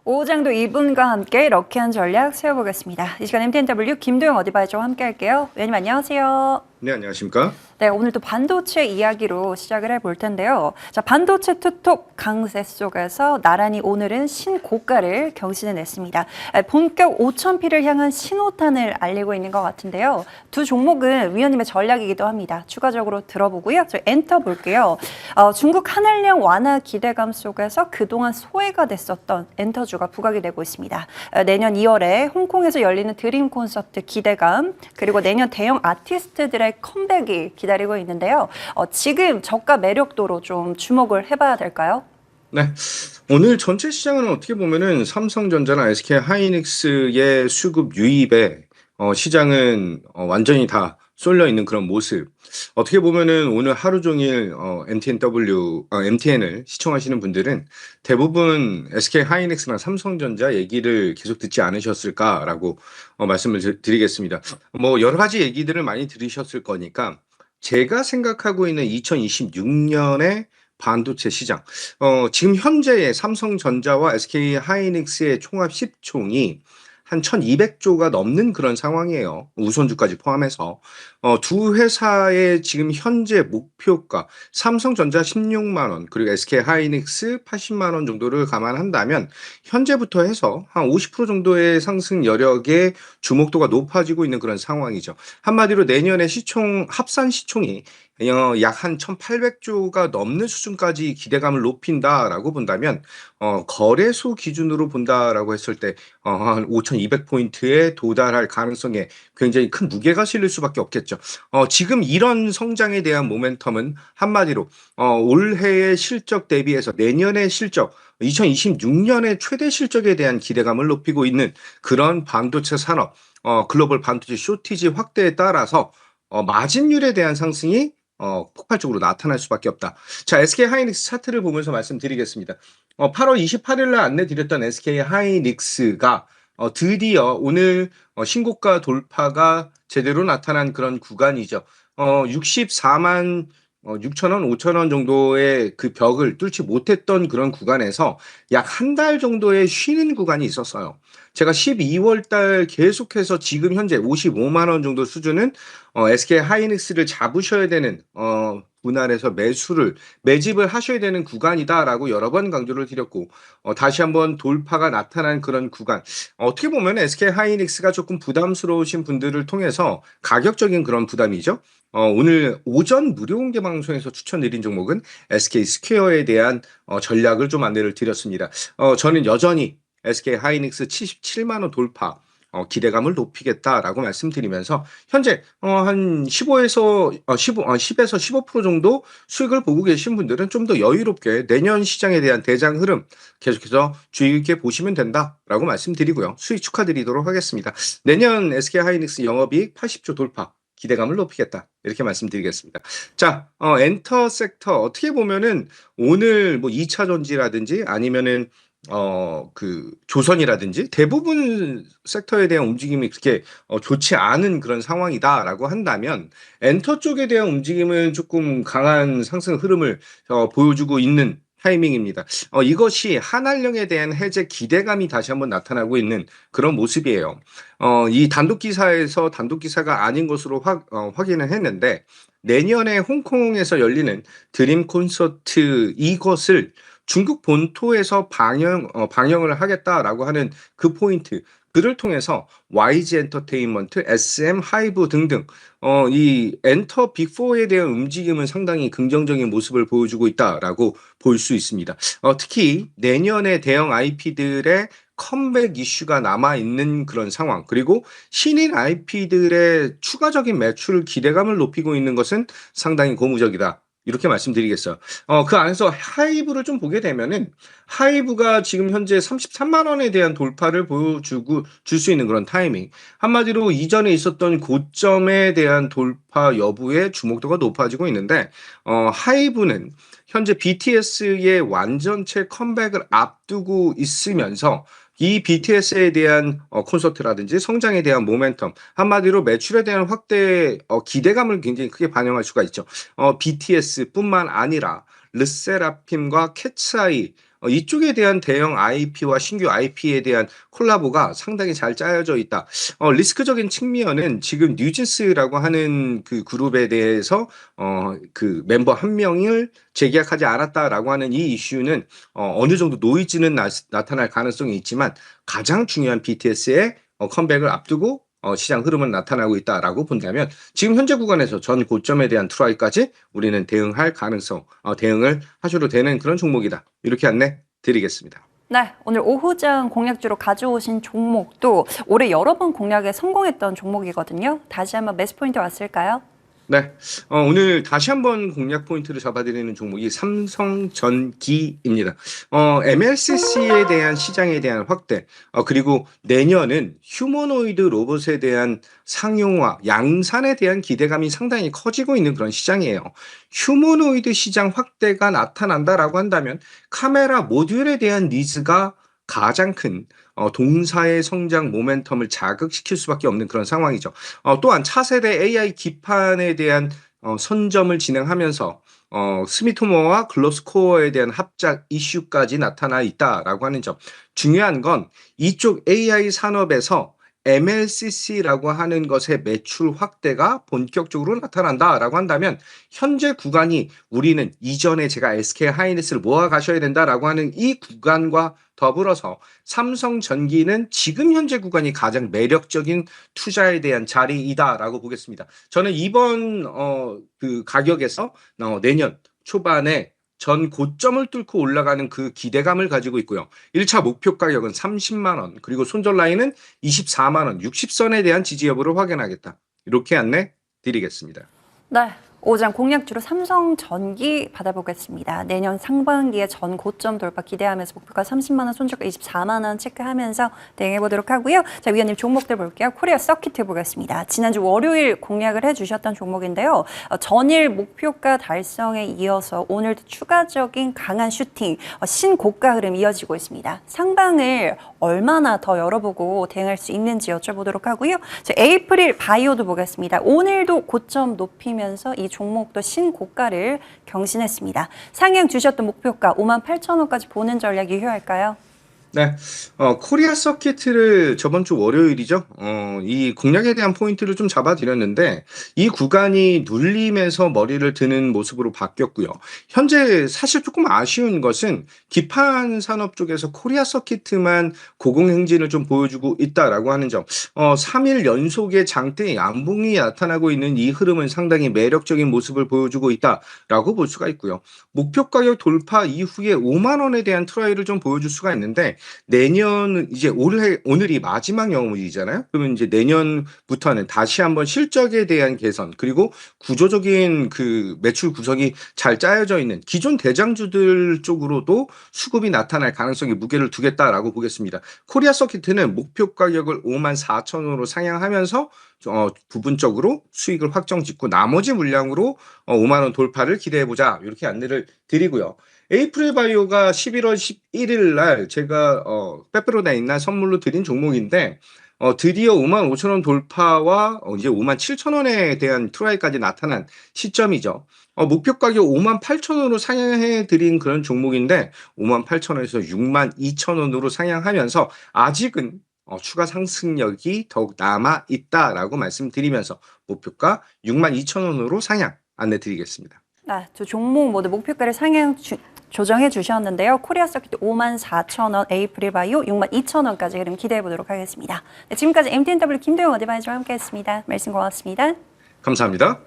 오장도 이분과 함께 럭키한 전략 세워보겠습니다. 이 시간 MTNW 김도영 어드바이저와 함께 할게요. 위원님 안녕하세요. 네, 안녕하십니까? 네, 오늘 또 반도체 이야기로 시작을 해볼 텐데요. 자, 반도체 투톱 강세 속에서 나란히 오늘은 신고가를 경신해냈습니다. 본격 5,000P를 향한 신호탄을 알리고 있는 것 같은데요. 두 종목은 위원님의 전략이기도 합니다. 추가적으로 들어보고요. 저 엔터 볼게요. 중국 한한령 완화 기대감 속에서 그동안 소외가 됐었던 엔터주가 부각이 되고 있습니다. 내년 2월에 홍콩에서 열리는 드림 콘서트 기대감, 그리고 내년 대형 아티스트들의 컴백이 기다리고 있는데요. 지금 저가 매력도로 좀 주목을 해봐야 될까요? 네. 오늘 전체 시장은 어떻게 보면은 삼성전자나 SK 하이닉스의 수급 유입에 시장은 완전히 다 쏠려 있는 그런 모습. 어떻게 보면은 오늘 하루 종일 MTN을 시청하시는 분들은 대부분 SK 하이닉스나 삼성전자 얘기를 계속 듣지 않으셨을까라고 말씀을 드리겠습니다. 뭐 여러 가지 얘기들을 많이 들으셨을 거니까 제가 생각하고 있는 2026년의 반도체 시장. 지금 현재의 삼성전자와 SK 하이닉스의 총합 시총이 한 1,200조가 넘는 그런 상황이에요. 우선주까지 포함해서. 두 회사의 지금 현재 목표가 삼성전자 16만 원, 그리고 SK 하이닉스 80만 원 정도를 감안한다면 현재부터 해서 한 50% 정도의 상승 여력의 주목도가 높아지고 있는 그런 상황이죠. 한마디로 내년에 합산 시총이 약 한 1,800조가 넘는 수준까지 기대감을 높인다라고 본다면 거래소 기준으로 본다라고 했을 때 한 5,200포인트에 도달할 가능성에 굉장히 큰 무게가 실릴 수밖에 없겠죠. 지금 이런 성장에 대한 모멘텀은 한마디로 올해의 실적 대비해서 내년의 실적 2026년의 최대 실적에 대한 기대감을 높이고 있는 그런 반도체 산업, 글로벌 반도체 쇼티지 확대에 따라서 마진율에 대한 상승이 폭발적으로 나타날 수밖에 없다. 자, SK 하이닉스 차트를 보면서 말씀드리겠습니다. 8월 28일 날 안내드렸던 SK 하이닉스가 드디어 오늘 신고가 돌파가 제대로 나타난 그런 구간이죠. 64만 6천 원, 5천 원 정도의 그 벽을 뚫지 못했던 그런 구간에서 약 한 달 정도의 쉬는 구간이 있었어요. 제가 12월 달 계속해서 지금 현재 55만 원 정도 수준은 SK 하이닉스를 잡으셔야 되는 분할해서 매집을 하셔야 되는 구간이다라고 여러 번 강조를 드렸고 다시 한번 돌파가 나타난 그런 구간. 어떻게 보면 SK 하이닉스가 조금 부담스러우신 분들을 통해서 가격적인 그런 부담이죠. 오늘 오전 무료 공개 방송에서 추천드린 종목은 SK 스퀘어에 대한 전략을 좀 안내를 드렸습니다. 저는 여전히 SK 하이닉스 77만 원 돌파 기대감을 높이겠다라고 말씀드리면서 현재 한 10에서 15% 정도 수익을 보고 계신 분들은 좀 더 여유롭게 내년 시장에 대한 대장 흐름 계속해서 주의 깊게 보시면 된다라고 말씀드리고요. 수익 축하드리도록 하겠습니다. 내년 SK 하이닉스 영업이익 80조 돌파 기대감을 높이겠다. 이렇게 말씀드리겠습니다. 자, 엔터 섹터 어떻게 보면은 오늘 뭐 2차 전지라든지 아니면은 그 조선이라든지 대부분 섹터에 대한 움직임이 그렇게 좋지 않은 그런 상황이다라고 한다면 엔터 쪽에 대한 움직임은 조금 강한 상승 흐름을 보여주고 있는 타이밍입니다. 이것이 한한령에 대한 해제 기대감이 다시 한번 나타나고 있는 그런 모습이에요. 이 단독 기사에서 단독 기사가 아닌 것으로 확인을 했는데 내년에 홍콩에서 열리는 드림 콘서트 이것을 중국 본토에서 방영을 하겠다라고 하는 그 포인트, 그를 통해서 YG 엔터테인먼트, SM 하이브 등등 이 엔터 빅4에 대한 움직임은 상당히 긍정적인 모습을 보여주고 있다라고 볼 수 있습니다. 특히 내년에 대형 IP들의 컴백 이슈가 남아있는 그런 상황, 그리고 신인 IP들의 추가적인 매출 기대감을 높이고 있는 것은 상당히 고무적이다. 이렇게 말씀드리겠어요. 그 안에서 하이브를 좀 보게 되면은 하이브가 지금 현재 33만 원에 대한 돌파를 보여주고 줄 수 있는 그런 타이밍. 한마디로 이전에 있었던 고점에 대한 돌파 여부의 주목도가 높아지고 있는데 하이브는 현재 BTS의 완전체 컴백을 앞두고 있으면서 이 BTS에 대한 콘서트라든지 성장에 대한 모멘텀, 한마디로 매출에 대한 확대 기대감을 굉장히 크게 반영할 수가 있죠. BTS뿐만 아니라 르세라핌과 캣츠아이 이쪽에 대한 대형 IP와 신규 IP에 대한 콜라보가 상당히 잘 짜여져 있다. 리스크적인 측면은 지금 뉴진스라고 하는 그 그룹에 대해서 그 멤버 한 명을 재계약하지 않았다라고 하는 이 이슈는 어느 정도 노이즈는 나타날 가능성이 있지만 가장 중요한 BTS의 컴백을 앞두고 시장 흐름은 나타나고 있다라고 본다면 지금 현재 구간에서 전 고점에 대한 트라이까지 우리는 대응할 가능성, 대응을 하셔도 되는 그런 종목이다. 이렇게 안내 드리겠습니다. 네, 오늘 오후장 공략주로 가져오신 종목도 올해 여러 번 공략에 성공했던 종목이거든요. 다시 한번 매수 포인트 왔을까요? 네, 오늘 다시 한번 공략 포인트를 잡아드리는 종목이 삼성전기입니다. MLCC에 대한 시장에 대한 확대, 그리고 내년은 휴머노이드 로봇에 대한 상용화, 양산에 대한 기대감이 상당히 커지고 있는 그런 시장이에요. 휴머노이드 시장 확대가 나타난다라고 한다면 카메라 모듈에 대한 니즈가 가장 큰 동사의 성장 모멘텀을 자극시킬 수밖에 없는 그런 상황이죠. 또한 차세대 AI 기판에 대한 선점을 진행하면서 스미토모와 글로스코어에 대한 합작 이슈까지 나타나 있다라고 하는 점. 중요한 건 이쪽 AI 산업에서 MLCC라고 하는 것의 매출 확대가 본격적으로 나타난다라고 한다면 현재 구간이 우리는 이전에 제가 SK 하이닉스를 모아 가셔야 된다라고 하는 이 구간과 더불어서 삼성전기는 지금 현재 구간이 가장 매력적인 투자에 대한 자리이다라고 보겠습니다. 저는 이번 그 가격에서 내년 초반에 전 고점을 뚫고 올라가는 그 기대감을 가지고 있고요. 1차 목표 가격은 30만 원, 그리고 손절 라인은 24만 원, 60선에 대한 지지 여부를 확인하겠다. 이렇게 안내 드리겠습니다. 네, 오장 공략주로 삼성전기 받아보겠습니다. 내년 상반기에 전 고점 돌파 기대하면서 목표가 30만 원, 손절가 24만 원 체크하면서 대응해 보도록 하고요. 자, 위원님 종목들 볼게요. 코리아 서킷 보겠습니다. 지난주 월요일 공략을 해주셨던 종목인데요. 전일 목표가 달성에 이어서 오늘도 추가적인 강한 슈팅, 신고가 흐름 이어지고 있습니다. 상방을 얼마나 더 열어보고 대응할 수 있는지 여쭤보도록 하고요. 자, 에이프릴 바이오도 보겠습니다. 오늘도 고점 높이면서 이 종목도 신고가를 경신했습니다. 상향 주셨던 목표가 58,000원까지 보는 전략 유효할까요? 네, 코리아 서킷을 저번 주 월요일이죠. 이 공략에 대한 포인트를 좀 잡아드렸는데 이 구간이 눌림에서 머리를 드는 모습으로 바뀌었고요. 현재 사실 조금 아쉬운 것은 기판 산업 쪽에서 코리아 서킷만 고공행진을 좀 보여주고 있다라고 하는 점. 3일 연속의 장대 양봉이 나타나고 있는 이 흐름은 상당히 매력적인 모습을 보여주고 있다라고 볼 수가 있고요. 목표 가격 돌파 이후에 5만 원에 대한 트라이를 좀 보여줄 수가 있는데 내년은 이제 오늘이 마지막 영업일이잖아요. 그러면 이제 내년부터는 다시 한번 실적에 대한 개선, 그리고 구조적인 그 매출 구성이 잘 짜여져 있는 기존 대장주들 쪽으로도 수급이 나타날 가능성이 무게를 두겠다라고 보겠습니다. 코리아 서킷은 목표 가격을 54,000원으로 상향하면서 부분적으로 수익을 확정 짓고 나머지 물량으로 5만 원 돌파를 기대해 보자. 이렇게 안내를 드리고요. 에이프릴 바이오가 11월 11일 날 제가 빼빼로나 날 선물로 드린 종목인데 드디어 5만 5천 원 돌파와 이제 5만 7천 원에 대한 트라이까지 나타난 시점이죠. 목표 가격 5만 8천 원으로 상향해 드린 그런 종목인데 5만 8천 원에서 6만 2천 원으로 상향하면서 아직은 추가 상승력이 더욱 남아 있다라고 말씀드리면서 목표가 6만 2천 원으로 상향 안내 드리겠습니다. 네, 두 종목 모두 목표가를 상향 조정해 주셨는데요. 코리아 서킷 54,000원, 에이프릴 바이오 62,000원까지 흐름 기대해 보도록 하겠습니다. 네, 지금까지 MTNW 김도영 어드바이저와 함께했습니다. 말씀 고맙습니다. 감사합니다.